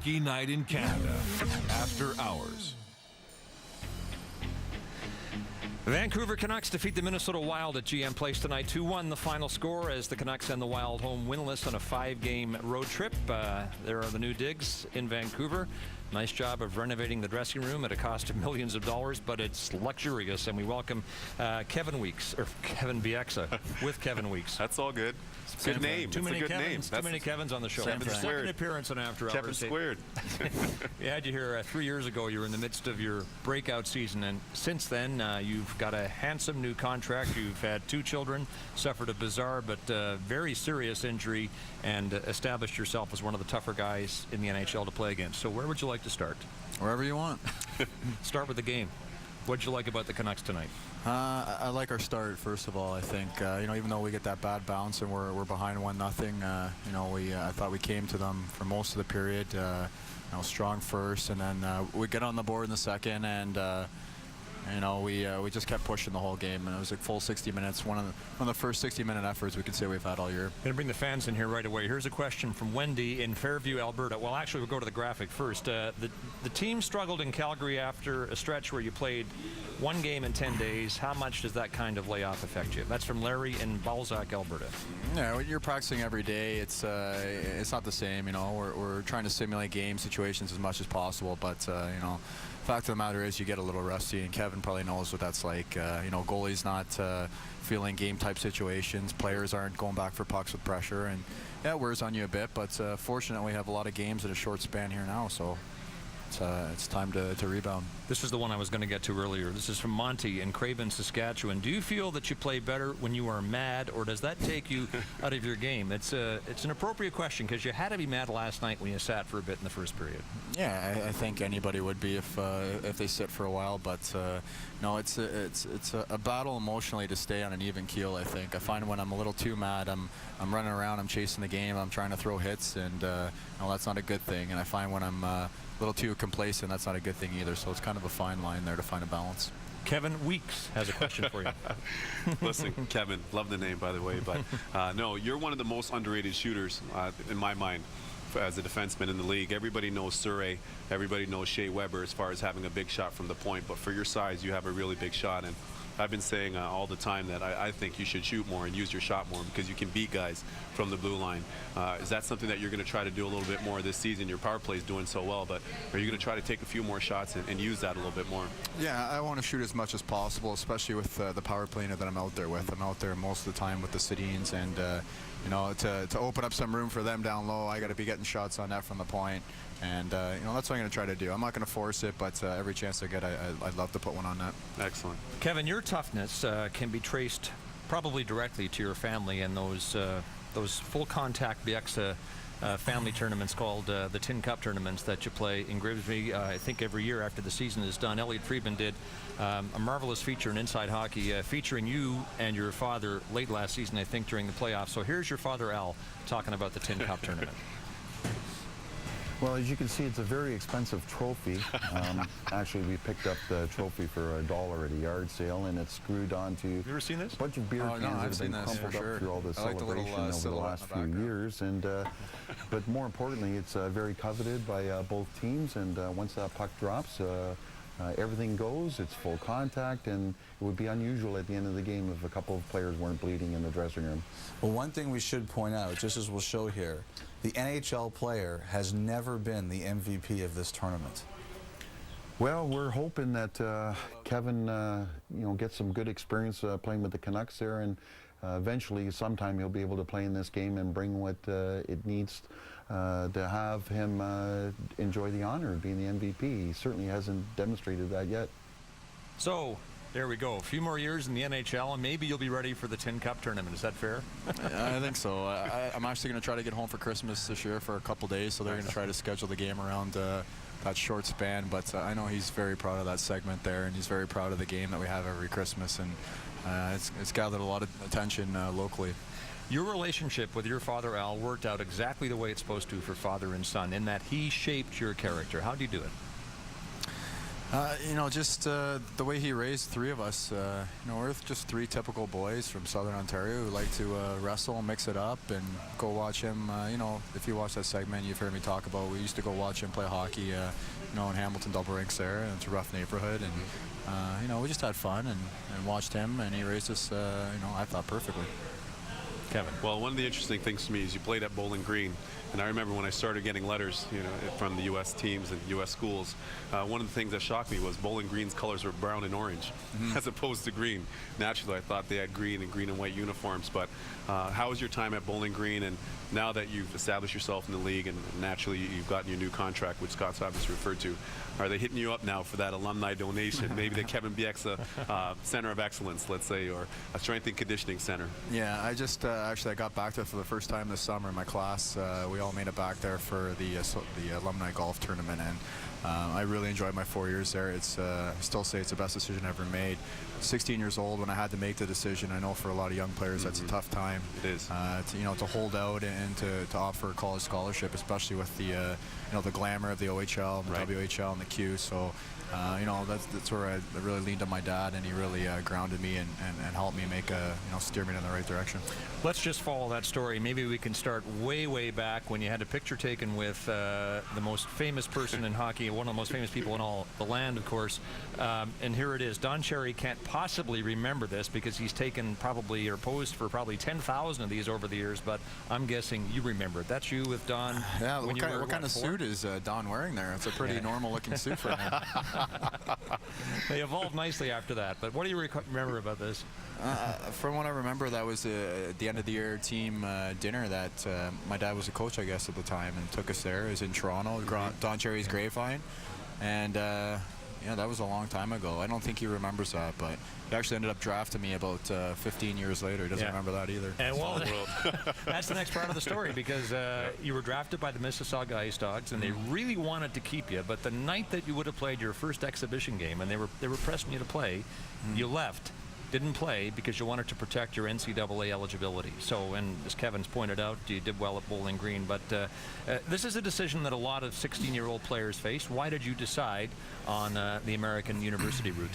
Hockey Night in Canada, After Hours. Vancouver Canucks defeat the Minnesota Wild at GM Place tonight. 2-1 the final score as the Canucks send the Wild home winless on a 5-game road trip. There are the new digs in Vancouver. Nice job of renovating the dressing room at a cost of millions of dollars, but it's luxurious. And we welcome Kevin Bieksa with Kevin Weeks. That's all good. It's a good name. Too many name. Too many Kevins on the show. Kevin Second squared. appearance on After Hours. Kevin squared. We had you here 3 years ago. You were in the midst of your breakout season, and since then you've got a handsome new contract. You've had 2 children, suffered a bizarre but very serious injury, and established yourself as one of the tougher guys in the NHL to play against. So where would you like to start? Wherever you want. Start with the game. What'd you like about the Canucks tonight? I like our start, first of all. I think even though we get that bad bounce and we're behind 1-0, I thought we came to them for most of the period. Strong first, and then we get on the board in the second, and we just kept pushing the whole game, and it was a full 60 minutes. One of the first 60-minute efforts we could say we've had all year. Going to bring the fans in here right away. Here's a question from Wendy in Fairview, Alberta. Well, actually, we'll go to the graphic first. The team struggled in Calgary after a stretch where you played 1 game in 10 days. How much does that kind of layoff affect you? That's from Larry in Balzac, Alberta. Yeah, when you're practicing every day, it's not the same. We're trying to simulate game situations as much as possible, but fact of the matter is you get a little rusty, and Kevin probably knows what that's like. Goalies not feeling game type situations, players aren't going back for pucks with pressure, and yeah, it wears on you a bit, but fortunately we have a lot of games in a short span here now, so it's time to rebound. This is the one I was going to get to earlier. This is from Monty in Craven, Saskatchewan. Do you feel that you play better when you are mad, or does that take you out of your game? It's an appropriate question because you had to be mad last night when you sat for a bit in the first period. Yeah, I think anybody would be if they sit for a while, but no, it's a battle emotionally to stay on an even keel. I think I find when I'm a little too mad, I'm running around, I'm chasing the game, I'm trying to throw hits, and that's not a good thing. And I find when I'm a little too complacent, that's not a good thing either. So it's kind of a fine line there to find a balance. Kevin Weeks has a question for you. Listen, Kevin, love the name, by the way, but no, you're one of the most underrated shooters in my mind as a defenseman in the league. Everybody knows Surrey, everybody knows Shea Weber as far as having a big shot from the point, but for your size, you have a really big shot, and I've been saying all the time that I think you should shoot more and use your shot more because you can beat guys from the blue line. Is that something that you're going to try to do a little bit more this season? Your power play is doing so well, but are you going to try to take a few more shots and use that a little bit more? Yeah, I want to shoot as much as possible, especially with the power play that I'm out there with. I'm out there most of the time with the Sedins, and to open up some room for them down low, I got to be getting shots on that from the point. And that's what I'm going to try to do. I'm not going to force it, but every chance I get, I'd love to put one on that. Excellent. Kevin, your toughness can be traced probably directly to your family and those full contact Bieksa family tournaments called the Tin Cup tournaments that you play in Grimsby. I think every year after the season is done. Elliot Friedman did a marvelous feature in Inside Hockey featuring you and your father late last season, I think, during the playoffs. So here's your father, Al, talking about the Tin Cup tournament. Well, as you can see, it's a very expensive trophy. Actually, we picked up the trophy for $1 at a yard sale, and it's screwed onto You ever seen this? a bunch of beer cans that have been crumpled up through all the celebration over the last few years. And but more importantly, it's very coveted by both teams. And once that puck drops, everything goes. It's full contact, and it would be unusual at the end of the game if a couple of players weren't bleeding in the dressing room. Well, one thing we should point out, just as we'll show here, the NHL player has never been the MVP of this tournament. Well, we're hoping that Kevin, gets some good experience playing with the Canucks there, and eventually, sometime he'll be able to play in this game and bring what it needs to have him enjoy the honor of being the MVP. He certainly hasn't demonstrated that yet. So, there we go. A few more years in the NHL, and maybe you'll be ready for the Tin Cup tournament. Is that fair? I think so. I'm actually going to try to get home for Christmas this year for a couple days, so they're going to try to schedule the game around that short span. But I know he's very proud of that segment there, and he's very proud of the game that we have every Christmas, and it's gathered a lot of attention locally. Your relationship with your father, Al, worked out exactly the way it's supposed to for father and son, in that he shaped your character. How do you do it? Just the way he raised three of us. We're just three typical boys from Southern Ontario who like to wrestle and mix it up and go watch him. If you watch that segment, you've heard me talk about. We used to go watch him play hockey. In Hamilton double rinks there, and it's a rough neighborhood, and we just had fun and watched him, and he raised us. I thought perfectly. Kevin. Well, one of the interesting things to me is you played at Bowling Green, and I remember when I started getting letters, from the U.S. teams and U.S. schools. One of the things that shocked me was Bowling Green's colors were brown and orange, as opposed to green. Naturally, I thought they had green and white uniforms. But how was your time at Bowling Green? And now that you've established yourself in the league, and naturally you've gotten your new contract, which Scott's obviously referred to, are they hitting you up now for that alumni donation? Maybe the Kevin Bieksa Center of Excellence, let's say, or a strength and conditioning center? Yeah, I just I got back there for the first time this summer in my class. We all made it back there for the alumni golf tournament, and I really enjoyed my 4 years there. I still say it's the best decision I ever made. 16 years old when I had to make the decision. I know for a lot of young players that's a tough time. It is. To hold out and to offer a college scholarship, especially with the the glamour of the OHL, and the WHL, and the Q. So that's where I really leaned on my dad, and he really grounded me and helped me steer me in the right direction. Let's just follow that story. Maybe we can start way back when you had a picture taken with the most famous person in hockey, one of the most famous people in all the land, of course. And here it is. Don Cherry can't possibly remember this because he's taken probably or posed for probably 10,000 of these over the years, but I'm guessing you remember. That's you with Don. Yeah, what kind of suit is Don wearing there? It's a pretty normal looking suit for him. They evolved nicely after that, but what do you remember about this? From what I remember, that was at the end of the year team dinner that my dad was a coach, I guess, at the time, and took us there. It was in Toronto, Don Cherry's Grapevine, and that was a long time ago. I don't think he remembers that, but he actually ended up drafting me about 15 years later. He doesn't remember that either. And that's the next part of the story, because you were drafted by the Mississauga Ice Dogs, and they really wanted to keep you. But the night that you would have played your first exhibition game, and they were pressing you to play, you left. Didn't play because you wanted to protect your NCAA eligibility. So, and as Kevin's pointed out, you did well at Bowling Green. But this is a decision that a lot of 16-year-old players face. Why did you decide on the American University route?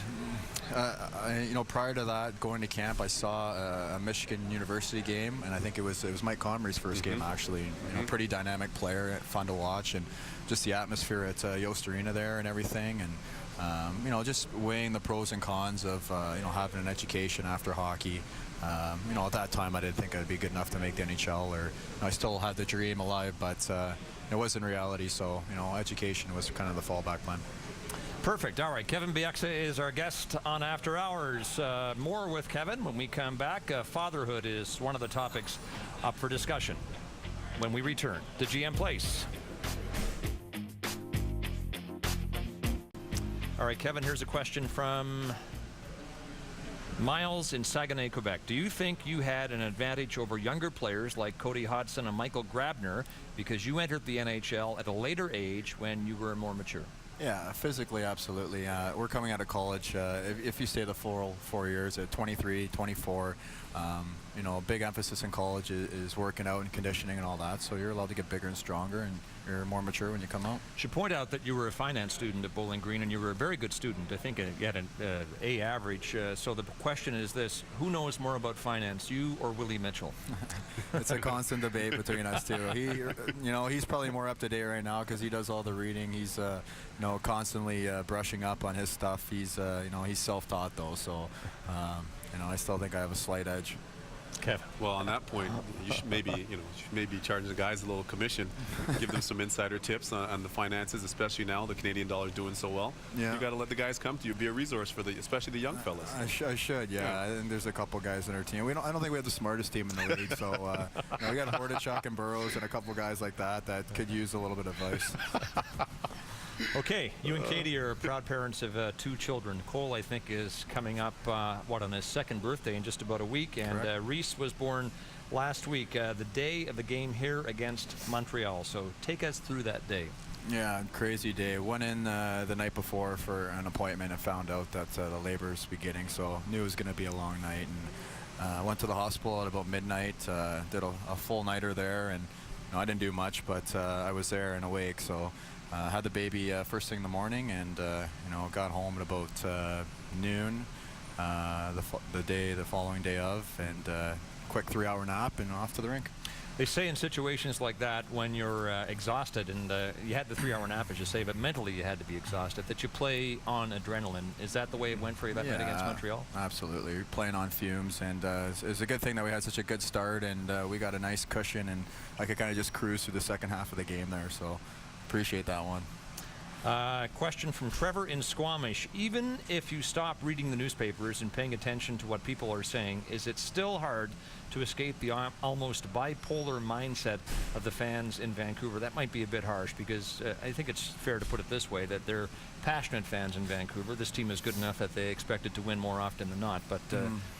Prior to that, going to camp, I saw a Michigan University game, and I think it was Mike Comrie's first game, actually. Pretty dynamic player, fun to watch, and just the atmosphere at Yost Arena there and everything. And just weighing the pros and cons of having an education after hockey. At that time I didn't think I'd be good enough to make the NHL, or I still had the dream alive, but it wasn't reality. So education was kind of the fallback plan. Perfect. All right, Kevin Bieksa is our guest on After Hours. More with Kevin when we come back. Fatherhood is one of the topics up for discussion when we return to GM Place. All right, Kevin, here's a question from Miles in Saguenay, Quebec. Do you think you had an advantage over younger players like Cody Hodgson and Michael Grabner because you entered the NHL at a later age when you were more mature? Yeah, physically, absolutely. We're coming out of college. If you stay the full 4 years at 23, 24, a big emphasis in college is working out and conditioning and all that. So you're allowed to get bigger and stronger, and you're more mature when you come out. Should point out that you were a finance student at Bowling Green, and you were a very good student. I think you had an A average. So the question is this: who knows more about finance, you or Willie Mitchell? It's a constant debate between us two. He's probably more up to date right now because he does all the reading. He's constantly brushing up on his stuff. He's he's self-taught though, so I still think I have a slight edge. Kevin. Well, on that point, you should maybe charging the guys a little commission, give them some insider tips on the finances, especially now the Canadian dollar is doing so well. Yeah. You got to let the guys come to you, be a resource for especially the young fellas. I should, yeah. I think there's a couple guys in our team. I don't think we have the smartest team in the league, so we got Hordachuk and Burrows and a couple guys like that could use a little bit of advice. Okay, you and Katie are proud parents of 2 children. Cole, I think, is coming up, on his 2nd birthday in just about a week. And Reese was born last week, the day of the game here against Montreal. So take us through that day. Yeah, crazy day. Went in the night before for an appointment and found out that the labor is beginning. So knew it was going to be a long night. And went to the hospital at about midnight, did a full nighter there. And I didn't do much, but I was there and awake. So Had the baby first thing in the morning, and you know, got home at about noon the following day of, and quick 3-hour nap and off to the rink. They say in situations like that, when you're exhausted, and you had the 3-hour nap, as you say, but mentally you had to be exhausted, that you play on adrenaline. Is that the way it went for you that night against Montreal? Absolutely. You're playing on fumes, and it's a good thing that we had such a good start, and we got a nice cushion, and I could kind of just cruise through the second half of the game there, so appreciate that one. Question from Trevor in Squamish. Even if you stop reading the newspapers and paying attention to what people are saying, is it still hard to escape the almost bipolar mindset of the fans in Vancouver? That might be a bit harsh, because I think it's fair to put it this way, that they're passionate fans in Vancouver. This team is good enough that they expect it to win more often than not. But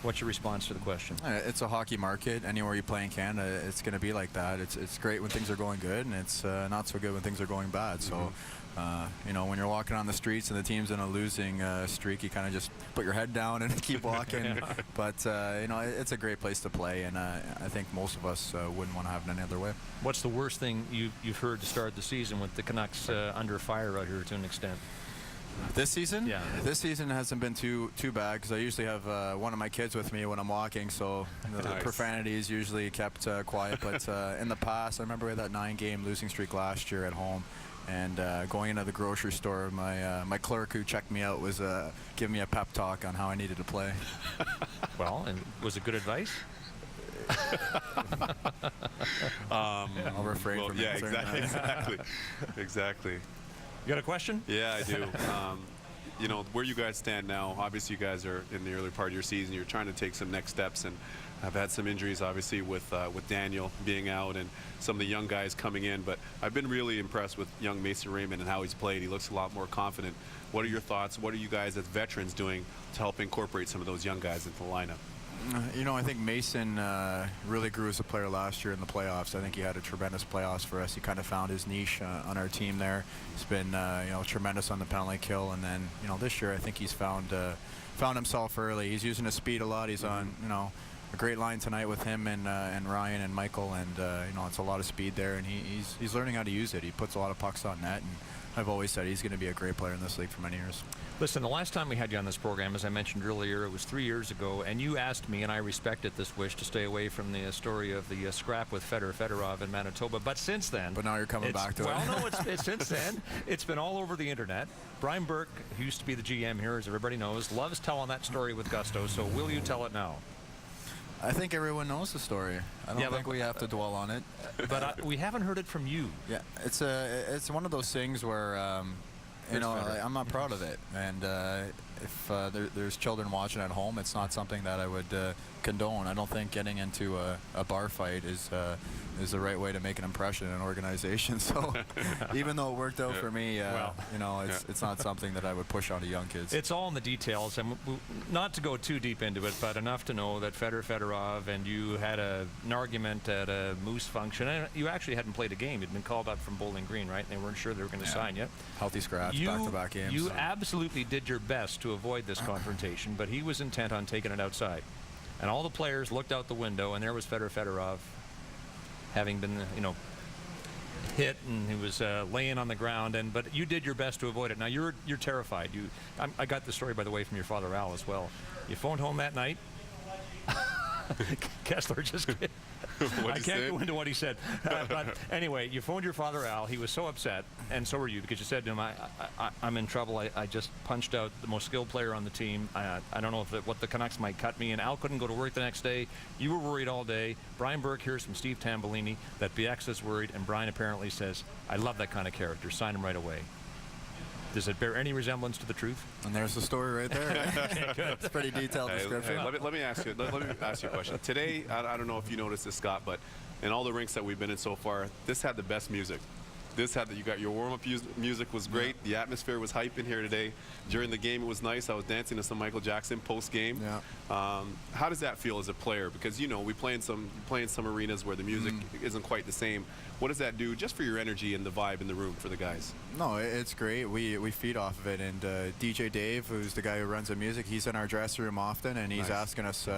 what's your response to the question? It's a hockey market. Anywhere you play in Canada, it's going to be like that. It's great when things are going good, and it's not so good when things are going bad. So, you know, when you're walking on the streets and the team's in a losing streak, you kind of just put your head down and keep walking. But, you know, it's a great place to play, and I think most of us wouldn't want to have it any other way. What's the worst thing you've heard to start the season with the Canucks under fire out here to an extent? This season? Yeah. This season hasn't been too bad, because I usually have one of my kids with me when I'm walking, so the profanity is usually kept quiet. But in the past, I remember we had that 9-game losing streak last year at home, and going into the grocery store, my clerk who checked me out was giving me a pep talk on how I needed to play. Well, and was it good advice? I'll refrain from answering that. Exactly. You got a question? Yeah, I do. You know, where you guys stand now, obviously you guys are in the early part of your season. You're trying to take some next steps, and have had some injuries, obviously, with Daniel being out and some of the young guys coming in. But I've been really impressed with young Mason Raymond and how he's played. He looks a lot more confident. What are your thoughts? What are you guys as veterans doing to help incorporate some of those young guys into the lineup? You know, I think Mason really grew as a player last year in the playoffs. I think he had a tremendous playoffs for us. He kind of found his niche on our team there. He's been, you know, tremendous on the penalty kill, and then, you know, this year I think he's found himself early. He's using his speed a lot. He's on, you know, a great line tonight with him and Ryan and Michael, and you know, it's a lot of speed there, and he's learning how to use it. He puts a lot of pucks on net, and I've always said he's going to be a great player in this league for many years. Listen, the last time we had you on this program, as I mentioned earlier, it was 3 years ago, and you asked me, and I respected this wish, to stay away from the story of the scrap with Fedorov in Manitoba. But since then... But now you're coming back to it. Well, no, it's since then. It's been all over the internet. Brian Burke, who used to be the GM here, as everybody knows, loves telling that story with gusto, so will you tell it now? I think everyone knows the story. I don't think we have to dwell on it. But we haven't heard it from you. Yeah, it's one of those things where... you know, I'm not proud of it, and if there's children watching at home, it's not something that I would condone. I don't think getting into a bar fight is the right way to make an impression in an organization. So even though it worked out for me, you know, it's not something that I would push onto young kids. It's all in the details, and not to go too deep into it, but enough to know that Fedorov and you had an argument at a Moose function, and you actually hadn't played a game. You'd been called up from Bowling Green, right? And they weren't sure they were going to sign you. Healthy scratch, back-to-back games. You absolutely did your best to avoid this confrontation, but he was intent on taking it outside. And all the players looked out the window, and there was Fedorov, having been, you know, hit, and he was laying on the ground. But you did your best to avoid it. Now you're terrified. I got the story, by the way, from your father Al as well. You phoned home that night. Kessler just. I can't go into what he said. But anyway, you phoned your father Al. He was so upset, and so were you, because you said to him, I'm in trouble. I just punched out the most skilled player on the team. I don't know what the Canucks might cut me, and Al couldn't go to work the next day. You were worried all day. Brian Burke hears from Steve Tambellini that Bieksa's worried, and Brian apparently says, I love that kind of character. Sign him right away. Does it bear any resemblance to the truth? And there's the story right there. It's a pretty detailed description. Let me ask you a question. Today, I don't know if you noticed this, Scott, but in all the rinks that we've been in so far, this had the best music. You got your warm-up music was great. The atmosphere was hype in here today. During the game, it was nice. I was dancing to some Michael Jackson post-game. Yeah. How does that feel as a player? Because, you know, we play in some arenas where the music isn't quite the same. What does that do just for your energy and the vibe in the room for the guys? No, it's great. We feed off of it. And DJ Dave, who's the guy who runs the music, he's in our dressing room often, and he's asking us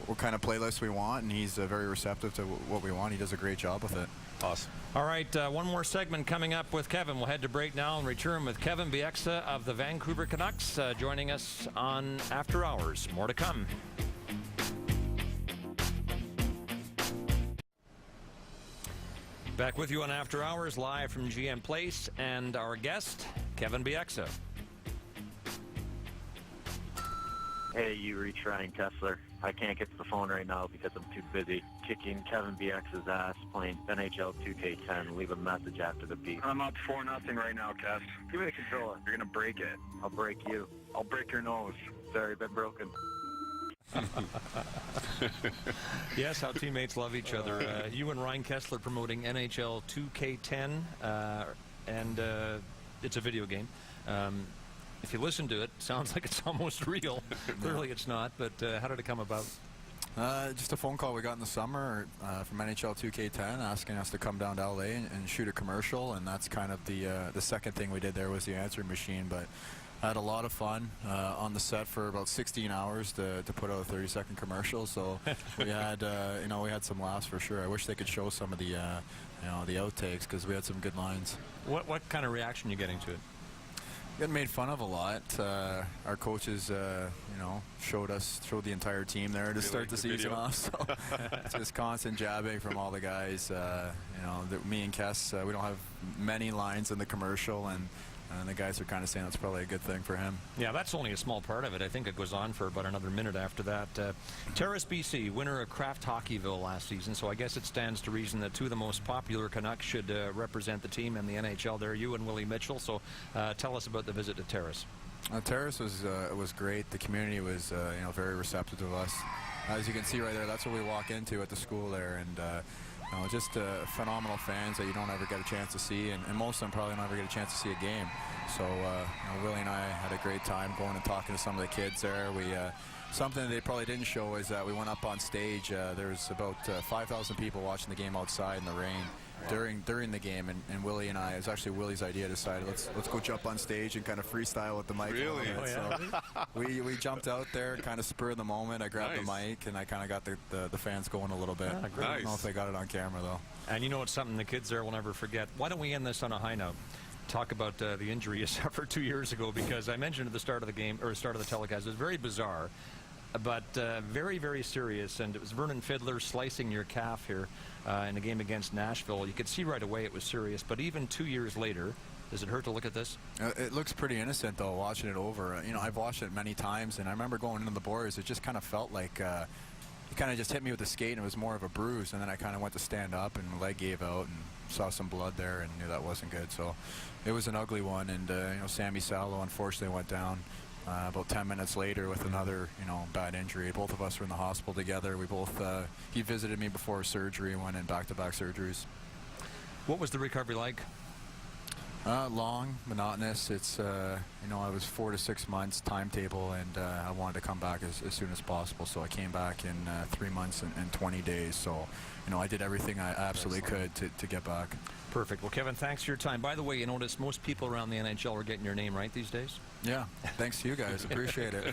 what kind of playlist we want, and he's very receptive to what we want. He does a great job with it. Awesome. All right, one more segment coming up with Kevin. We'll head to break now and return with Kevin Bieksa of the Vancouver Canucks joining us on After Hours. More to come. Back with you on After Hours, live from GM Place, and our guest, Kevin Bieksa. Hey, you reach Ryan Kessler. I can't get to the phone right now because I'm too busy kicking Kevin Bieksa's ass playing NHL 2K10. Leave a message after the beep. I'm up 4-0 right now, Kess. Give me the controller. You're going to break it. I'll break you. I'll break your nose. Sorry, been broken. Yes, how teammates love each other. You and Ryan Kessler promoting NHL 2K10, and it's a video game. If you listen to it, sounds like it's almost real. Clearly it's not, but how did it come about? Just a phone call we got in the summer from NHL 2K10 asking us to come down to LA and shoot a commercial, and that's kind of the second thing we did there was the answering machine. But I had a lot of fun on the set for about 16 hours to put out a 30-second commercial. So we had we had some laughs for sure. I wish they could show some of the the outtakes because we had some good lines. What kind of reaction are you getting to it? Getting made fun of a lot. Our coaches, showed the entire team there to start the season off. So it's just constant jabbing from all the guys. Me and Kess, we don't have many lines in the commercial, and the guys are kind of saying that's probably a good thing for him. Yeah, that's only a small part of it. I think it goes on for about another minute after that. Terrace, BC, winner of Kraft Hockeyville last season, so I guess it stands to reason that two of the most popular Canucks should represent the team in the NHL. There, you and Willie Mitchell. So tell us about the visit to Terrace. Terrace was great. The community was very receptive to us. As you can see right there, that's what we walk into at the school there, and just phenomenal fans that you don't ever get a chance to see, and most of them probably don't ever get a chance to see a game. So Willie and I had a great time going and talking to some of the kids there. Something they probably didn't show is that we went up on stage. There was about 5,000 people watching the game outside in the rain during the game, and Willie and I, it was actually Willie's idea, decided let's go jump on stage and kind of freestyle with the mic. Really? So we jumped out there, kind of spur of the moment. I grabbed the mic and I kind of got the fans going a little bit. Ah, great. I don't know if they got it on camera though. And you know, it's something the kids there will never forget. Why don't we end this on a high note? Talk about the injury you suffered 2 years ago, because I mentioned at the start of the game, or start of the telecast, it was very bizarre, but very, very serious. And it was Vernon Fiddler slicing your calf here in a game against Nashville. You could see right away it was serious, but even 2 years later, does it hurt to look at this? It looks pretty innocent though, watching it over. I've watched it many times, and I remember going into the boards, it just kind of felt like he kind of just hit me with the skate, and it was more of a bruise, and then I kind of went to stand up and my leg gave out and saw some blood there and knew that wasn't good. So it was an ugly one, and Sammy Salo unfortunately went down about 10 minutes later with another bad injury. Both of us were in the hospital together. We both he visited me before surgery and went in back-to-back surgeries. What was the recovery like? Long, monotonous. It's I was 4 to 6 months timetable, and I wanted to come back as soon as possible. So I came back in 3 months and 20 days. So I did everything I absolutely could to get back. Perfect. Well, Kevin, thanks for your time. By the way, you notice most people around the NHL are getting your name right these days? Yeah. Thanks to you guys. Appreciate it.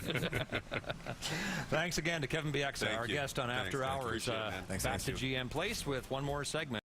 Thanks again to Kevin Bieksa, our guest on After Hours. Appreciate it, man. Back to GM Place with one more segment.